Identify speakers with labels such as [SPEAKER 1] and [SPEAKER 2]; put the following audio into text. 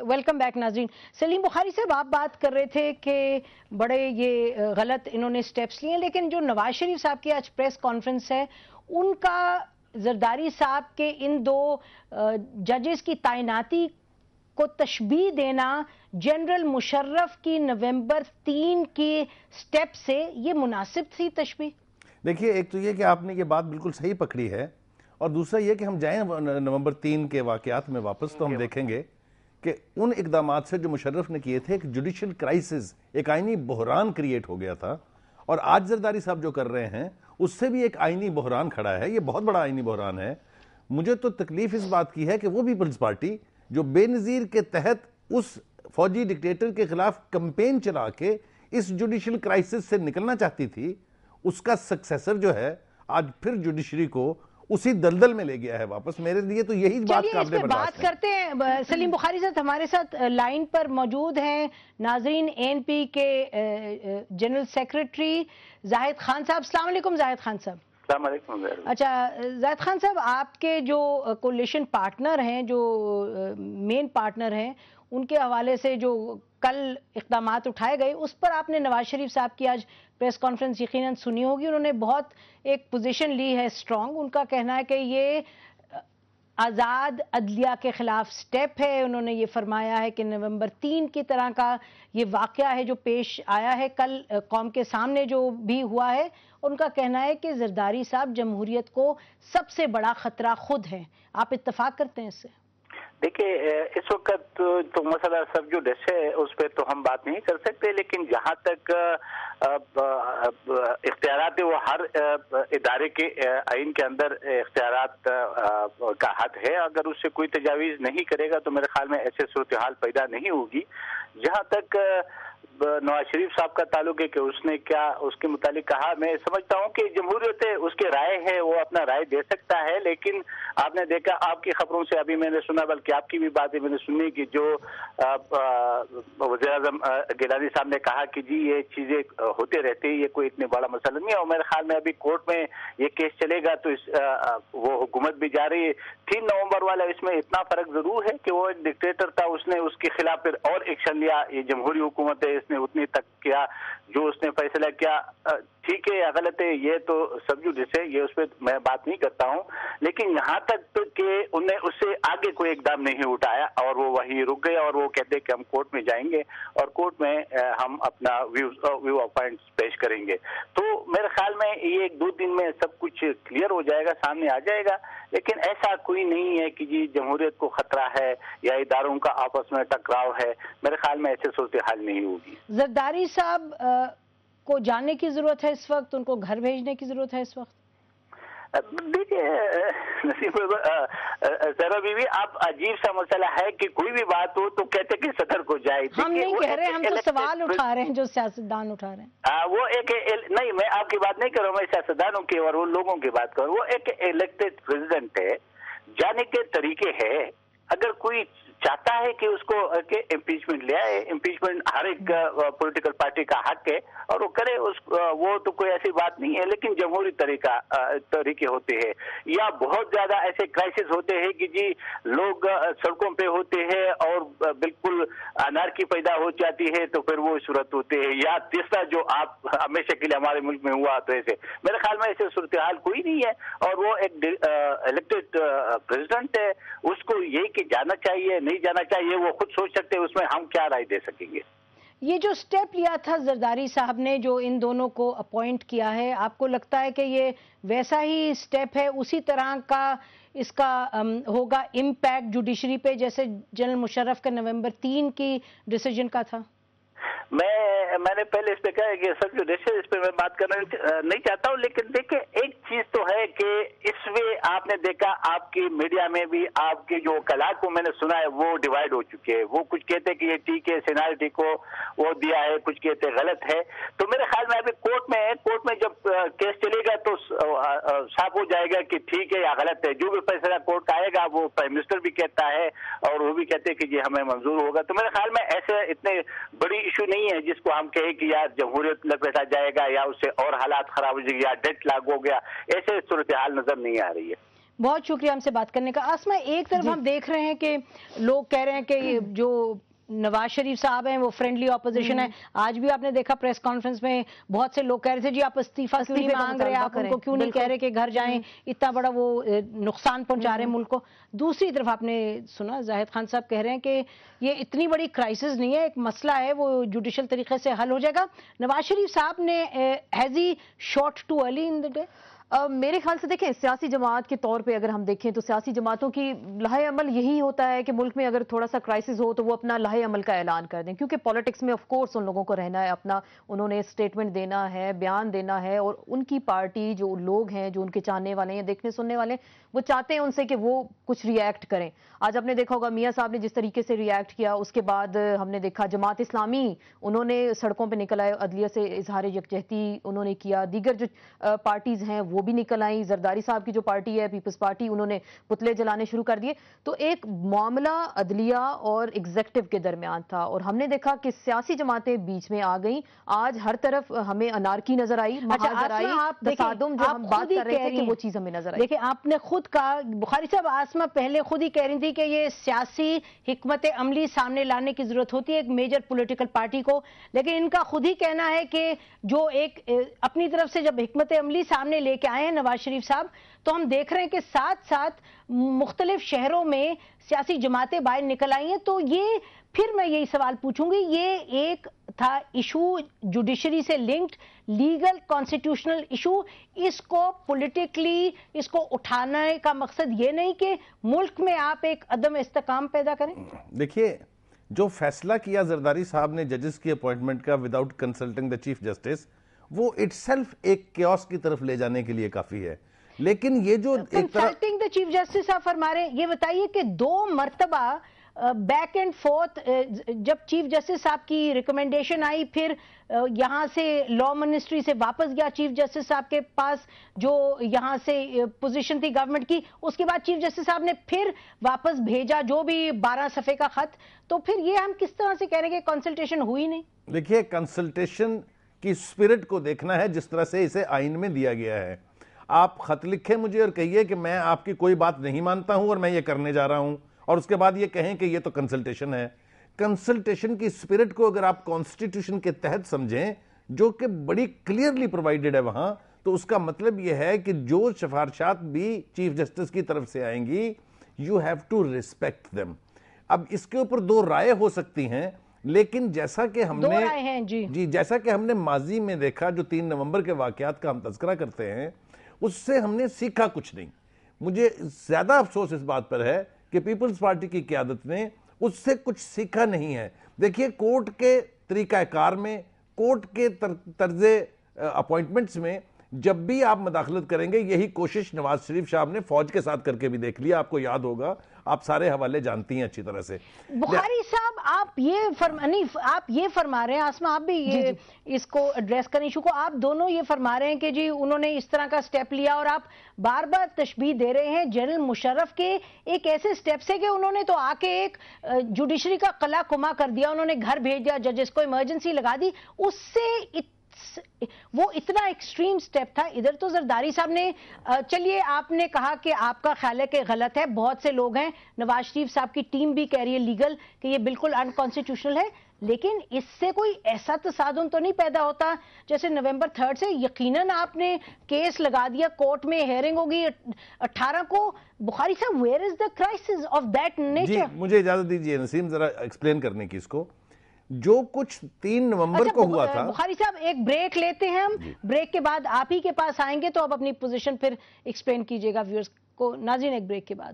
[SPEAKER 1] Welcome back ناظرین. سلیم بخاری صاحب آپ بات کر رہے تھے کہ بڑے یہ غلط انہوں نے سٹیپس لیے، لیکن جو نواز شریف صاحب کی آج پریس کانفرنس ہے ان کا زرداری صاحب کے ان دو ججز کی تعیناتی کو تشبیہ دینا جنرل مشرف کی نومبر 3 کی سٹیپ سے، یہ مناسب تھی تشبیہ؟
[SPEAKER 2] دیکھیے، ایک تو یہ کہ آپ نے یہ بات بالکل صحیح پکڑی ہے، اور دوسرا یہ کہ ہم جائیں نومبر 3 کے واقعات میں واپس تو ہم دیکھیں گے کہ ان اقدامات سے جو مشرف نے کیے تھے ایک جوڈیشل کرائسس، ایک آئینی بحران کریٹ ہو گیا تھا، اور آج زرداری صاحب جو کر رہے ہیں اس سے بھی ایک آئینی بحران کھڑا ہے. یہ بہت بڑا آئینی بحران ہے. مجھے تو تکلیف اس بات کی ہے کہ وہ پیپلز پارٹی جو بے نظیر کے تحت اس فوجی ڈکٹیٹر کے خلاف کمپین چلا کے اس جوڈیشل کرائسس سے نکلنا چاہتی تھی، اس کا سکسیسر جو ہے آج پھر جوڈیشری کو اسی دلدل میں لے گیا ہے واپس. میرے لیے تو یہی بات قابل برداشت ہے.
[SPEAKER 1] بات کرتے ہیں. سلیم بخاری صاحب ہمارے ساتھ لائن پر موجود ہیں. ناظرین، ANP کے جنرل سیکرٹری زاہد خان صاحب. السلام علیکم زاہد خان صاحب.
[SPEAKER 3] السلام علیکم.
[SPEAKER 1] اچھا زاہد خان صاحب، آپ کے جو کولیشن پارٹنر ہیں، جو مین پارٹنر ہیں، ان کے حوالے سے جو کل اقدامات اٹھائے گئے اس پر آپ نے نواز شریف صاحب کی آج پریس کانفرنس یقیناً سنی ہوگی. انہوں نے بہت ایک پوزیشن لی ہے اسٹرانگ. ان کا کہنا ہے کہ یہ آزاد عدلیہ کے خلاف سٹیپ ہے. انہوں نے یہ فرمایا ہے کہ نومبر 3 کی طرح کا یہ واقعہ ہے جو پیش آیا ہے کل قوم کے سامنے جو بھی ہوا ہے. ان کا کہنا ہے کہ زرداری صاحب جمہوریت کو سب سے بڑا خطرہ خود ہیں. آپ اتفاق کرتے ہیں اس سے؟
[SPEAKER 3] دیکھیے، اس وقت تو مسئلہ سبجوڈس ہے، اس پہ تو ہم بات نہیں کر سکتے، لیکن جہاں تک اختیارات وہ ہر ادارے کے آئین کے اندر اختیارات کا حد ہے. اگر اس سے کوئی تجاویز نہیں کرے گا تو میرے خیال میں ایسے صورتحال پیدا نہیں ہوگی. جہاں تک نواز شریف صاحب کا تعلق ہے کہ اس نے کیا اس کے متعلق کہا، میں سمجھتا ہوں کہ جمہوریت ہے، اس کے رائے ہے، وہ اپنا رائے دے سکتا ہے. لیکن آپ نے دیکھا، آپ کی خبروں سے ابھی میں نے سنا، بلکہ آپ کی بھی باتیں میں نے سنی کہ جو وزیر اعظم گیلانی صاحب نے کہا کہ جی یہ چیزیں ہوتے رہتے ہیں، یہ کوئی اتنے بڑا مسئلہ نہیں ہے. اور میرے خیال میں ابھی کورٹ میں یہ کیس چلے گا تو وہ حکومت بھی جا رہی ہے. 3 نومبر والا اس میں اتنا فرق ضرور ہے کہ وہ ایک ڈکٹیٹر تھا، اس نے اس کے خلاف پھر اور ایکشن لیا. یہ جمہوری حکومت ہے، اس نے اتنی تک کیا جو اس نے فیصلہ کیا. ٹھیک ہے یا غلط ہے یہ تو سب جوڈس ہے، یہ اس پہ میں بات نہیں کرتا ہوں. لیکن یہاں تک کہ انہیں اس سے آگے کوئی اقدام نہیں اٹھایا اور وہ وہیں رک گئے، اور وہ کہتے کہ ہم کورٹ میں جائیں گے اور کورٹ میں ہم اپنا ویو آف پوائنٹس پیش کریں گے. تو میرے خیال میں یہ 1-2 دن میں سب کچھ کلیئر ہو جائے گا، سامنے آ جائے گا. لیکن ایسا کوئی نہیں ہے کہ جی جمہوریت کو خطرہ ہے یا اداروں کا آپس میں ٹکراؤ ہے. میرے خیال میں ایسے صورتحال نہیں ہوگی.
[SPEAKER 1] زرداری صاحب کو جانے کی ضرورت ہے اس وقت؟ ان کو گھر بھیجنے کی ضرورت ہے اس وقت؟
[SPEAKER 3] دیکھیے ذرا بیوی، آپ عجیب سا مسئلہ ہے کہ کوئی بھی بات ہو تو کہتے کہ صدر کو جائے.
[SPEAKER 1] ہم نہیں کہہ رہے، ہم تو سوال اٹھا رہے ہیں جو سیاستدان اٹھا رہے ہیں.
[SPEAKER 3] وہ ایک نہیں، میں آپ کی بات نہیں کر رہا ہوں، میں سیاستدانوں کی اور ان لوگوں کی بات کر رہا ہوں. وہ ایک الیکٹڈ پریزیڈنٹ ہے، جانے کے طریقے ہے. اگر کوئی چاہتا ہے کہ اس کو امپیچمنٹ لے آئے، امپیچمنٹ ہر ایک پولیٹیکل پارٹی کا حق ہے اور وہ کرے، وہ تو کوئی ایسی بات نہیں ہے. لیکن جمہوری طریقے ہوتے ہیں یا بہت زیادہ ایسے کرائسس ہوتے ہیں کہ جی لوگ سڑکوں پہ ہوتے ہیں اور بالکل انارکی پیدا ہو جاتی ہے، تو پھر وہ صورت ہوتے ہیں. یا تیسرا جو آپ ہمیشہ کے لیے ہمارے ملک میں ہوا، تو ایسے میرے خیال میں ایسے صورتحال کوئی نہیں ہے. اور وہ ایک الیکٹڈ پریزیڈنٹ ہے، اس کو یہی کہ جانا چاہیے نہیں جانا چاہیے وہ خود سوچ سکتے ہیں. اس میں ہم کیا رائے دے سکیں گے؟
[SPEAKER 1] یہ جو سٹیپ لیا تھا زرداری صاحب نے، جو ان دونوں کو اپوائنٹ کیا ہے، آپ کو لگتا ہے کہ یہ ویسا ہی سٹیپ ہے، اسی طرح کا اس کا ہوگا امپیکٹ جوڈیشری پہ جیسے جنرل مشرف کا نومبر 3 کی ڈیسیجن کا تھا؟
[SPEAKER 3] میں نے پہلے اس پہ کہا کہ سب جو دیش ہے اس پہ میں بات کرنا نہیں چاہتا ہوں. لیکن دیکھیں ایک چیز تو ہے کہ اس میں آپ نے دیکھا، آپ کی میڈیا میں بھی آپ کے جو وکلاء کو میں نے سنا ہے وہ ڈیوائیڈ ہو چکے ہیں. وہ کچھ کہتے کہ یہ ٹھیک ہے، سینیورٹی کو وہ دیا ہے، کچھ کہتے غلط ہے. تو میرے خیال میں ابھی کورٹ میں جب کیس چلے گا تو صاف ہو جائے گا کہ ٹھیک ہے یا غلط ہے. جو بھی فیصلہ کورٹ کا آئے گا وہ پرائم منسٹر بھی کہتا ہے اور وہ بھی کہتے ہیں کہ جی ہمیں منظور ہوگا. تو میرے خیال میں ایسے اتنے بڑی ایشو نہیں ہے جس کو ہم کہیں کہ یار جمہوریت لپیٹا جائے گا یا اس سے اور حالات خراب ہو جائے گا یا ڈیٹ لاگو ہو گیا. ایسے صورتحال نظر نہیں آ رہی ہے.
[SPEAKER 1] بہت شکریہ ہم سے بات کرنے کا. آسما، ایک طرف ہم دیکھ رہے ہیں کہ لوگ کہہ رہے ہیں کہ یہ جو نواز شریف صاحب ہیں وہ فرینڈلی اپوزیشن ہے. آج بھی آپ نے دیکھا پریس کانفرنس میں بہت سے لوگ کہہ رہے تھے جی آپ استعفیٰ کیوں نہیں مانگ رہے, آپ ان کو کیوں نہیں کہہ رہے کہ گھر جائیں, اتنا بڑا وہ نقصان پہنچا رہے ہیں ملک کو. دوسری طرف آپ نے سنا زاہد خان صاحب کہہ رہے ہیں کہ یہ اتنی بڑی کرائسس نہیں ہے, ایک مسئلہ ہے وہ جوڈیشل طریقے سے حل ہو جائے گا. نواز شریف صاحب نے has he shot too early in the day?
[SPEAKER 4] میرے خیال سے دیکھیں, سیاسی جماعت کے طور پہ اگر ہم دیکھیں تو سیاسی جماعتوں کی لائحہ عمل یہی ہوتا ہے کہ ملک میں اگر تھوڑا سا کرائسس ہو تو وہ اپنا لائحہ عمل کا اعلان کر دیں, کیونکہ پالیٹکس میں آف کورس ان لوگوں کو رہنا ہے, اپنا انہوں نے اسٹیٹمنٹ دینا ہے, بیان دینا ہے, اور ان کی پارٹی جو لوگ ہیں جو ان کے چاہنے والے ہیں, دیکھنے سننے والے ہیں, وہ چاہتے ہیں ان سے کہ وہ کچھ ری ایکٹ کریں. آج آپ نے دیکھا ہوگا میاں صاحب نے جس طریقے سے ری ایکٹ کیا, اس کے بعد ہم نے دیکھا جماعت اسلامی انہوں نے سڑکوں پہ نکل آئے, عدلیہ سے اظہار یکجہتی انہوں نے کیا, دیگر جو پارٹیز ہیں وہ بھی نکل آئیں, زرداری صاحب کی جو پارٹی ہے پیپلز پارٹی, انہوں نے پتلے جلانے شروع کر دیے. تو ایک معاملہ عدلیہ اور ایگزیکٹو کے درمیان تھا, اور ہم نے دیکھا کہ سیاسی جماعتیں بیچ میں آ گئیں. آج ہر طرف ہمیں انارکی نظر آئی, محاذر آئی, تصادم جو ہم بات کر رہے تھے کہ وہ چیز ہمیں نظر آئی.
[SPEAKER 1] دیکھیں آپ نے خود کہا, بخاری صاحب, آسما پہلے خود ہی کہہ رہی تھی کہ یہ سیاسی حکمت عملی سامنے لانے کی ضرورت ہوتی ہے ایک میجر پولیٹیکل پارٹی کو, لیکن ان کا خود ہی کہنا ہے کہ جو ایک اپنی طرف سے جب حکمت عملی سامنے لے کے آئے ہیں نواز شریف صاحب, تو ہم دیکھ رہے ہیں کہ ساتھ ساتھ مختلف شہروں میں سیاسی جماعتیں باہر نکل آئی ہیں. تو یہ پھر میں یہی سوال پوچھوں گی, یہ ایک تھا ایشو جوڈیشری سے لنکڈ, لیگل کانسٹیٹیوشنل ایشو, اس کو پولیٹیکلی اس کو اٹھانے کا مقصد یہ نہیں کہ ملک میں آپ ایک عدم استحکام پیدا کریں؟
[SPEAKER 2] دیکھیے, جو فیصلہ کیا زرداری صاحب نے ججز کی اپوائنٹمنٹ کا وداؤٹ کنسلٹنگ دا چیف جسٹس, وہ اٹ سیلف ایک کیوس کی طرف لے جانے کے لیے کافی ہے. لیکن یہ جو
[SPEAKER 1] کنسلٹنگ دا چیف جسٹس آپ فرما رہے ہیں, یہ بتائیے کہ 2 مرتبہ بیک اینڈ فورتھ جب چیف جسٹس صاحب کی ریکمنڈیشن آئی, پھر یہاں سے لا منسٹری سے واپس گیا چیف جسٹس صاحب کے پاس جو یہاں سے پوزیشن تھی گورنمنٹ کی, اس کے بعد چیف جسٹس صاحب نے پھر واپس بھیجا جو بھی 12 صفحے کا خط. تو پھر یہ ہم کس طرح سے کہہ رہے ہیں کہ کنسلٹیشن ہوئی نہیں؟
[SPEAKER 2] دیکھیے, کنسلٹیشن کی اسپرٹ کو دیکھنا ہے جس طرح سے اسے آئین میں دیا گیا ہے. آپ خط لکھیں مجھے اور کہیے کہ میں آپ کی کوئی بات نہیں مانتا ہوں اور میں یہ کرنے جا رہا ہوں, اور اس کے بعد یہ کہیں کہ یہ تو کنسلٹیشن ہے. کنسلٹیشن کی اسپرٹ کو اگر آپ کانسٹیٹیوشن کے تحت سمجھیں, جو کہ بڑی کلیئرلی پرووائڈڈ ہے وہاں, تو اس کا مطلب یہ ہے کہ جو سفارشات بھی چیف جسٹس کی طرف سے آئیں گی, you have to respect them. اب اس کے اوپر 2 رائے ہو سکتی ہیں, لیکن جیسا کہ ہم نے جیسا کہ ہم نے ماضی میں دیکھا, جو 3 نومبر کے واقعات کا ہم تذکرہ کرتے ہیں, اس سے ہم نے سیکھا کچھ نہیں. مجھے زیادہ افسوس اس بات پر ہے کہ پیپلز پارٹی کی قیادت نے اس سے کچھ سیکھا نہیں ہے. دیکھیے, کورٹ کے طریقہ کار میں, کورٹ کے طرز اپوائنٹمنٹس میں جب بھی آپ مداخلت کریں گے, یہی کوشش نواز شریف صاحب نے فوج کے ساتھ کر کے بھی دیکھ لیا. آپ کو یاد ہوگا, آپ سارے حوالے جانتی ہیں اچھی طرح سے.
[SPEAKER 1] بخاری صاحب, آپ یہ فرما رہے ہیں, آسما آپ بھی یہ اس کو ایڈریس کرنے ایشو کو, آپ دونوں یہ فرما رہے ہیں کہ جی انہوں نے اس طرح کا سٹیپ لیا, اور آپ بار بار تشبیہ دے رہے ہیں جنرل مشرف کے ایک ایسے سٹیپ سے کہ انہوں نے تو آ کے ایک جوڈیشری کا قلعہ کما کر دیا, انہوں نے گھر بھیج دیا, ججز کو ایمرجنسی لگا دی. اس سے وہ اتنا ایکسٹریم سٹیپ تھا. ادھر تو زرداری صاحب نے, چلیے آپ نے کہا کہ آپ کا خیال ہے کہ غلط ہے, بہت سے لوگ ہیں, نواز شریف صاحب کی ٹیم بھی کہہ رہی ہے لیگل کہ یہ بالکل انکانسٹیٹیوشنل ہے, لیکن اس سے کوئی ایسا تصادم تو نہیں پیدا ہوتا جیسے نومبر 3 سے یقیناً آپ نے کیس لگا دیا, کورٹ میں ہیئرنگ ہوگی 18 کو. بخاری صاحب, where is the crisis of that nature?
[SPEAKER 2] جی مجھے اجازت دیجیے نسیم ذرا ایکسپلین کرنے کی اس کو. جو کچھ 3 نومبر کو ہوا تھا.
[SPEAKER 1] بخاری صاحب ایک بریک لیتے ہیں ہم, بریک کے بعد آپ ہی کے پاس آئیں گے تو آپ اپنی پوزیشن پھر ایکسپلین کیجئے گا ویورز کو. ناظرین, ایک بریک کے بعد.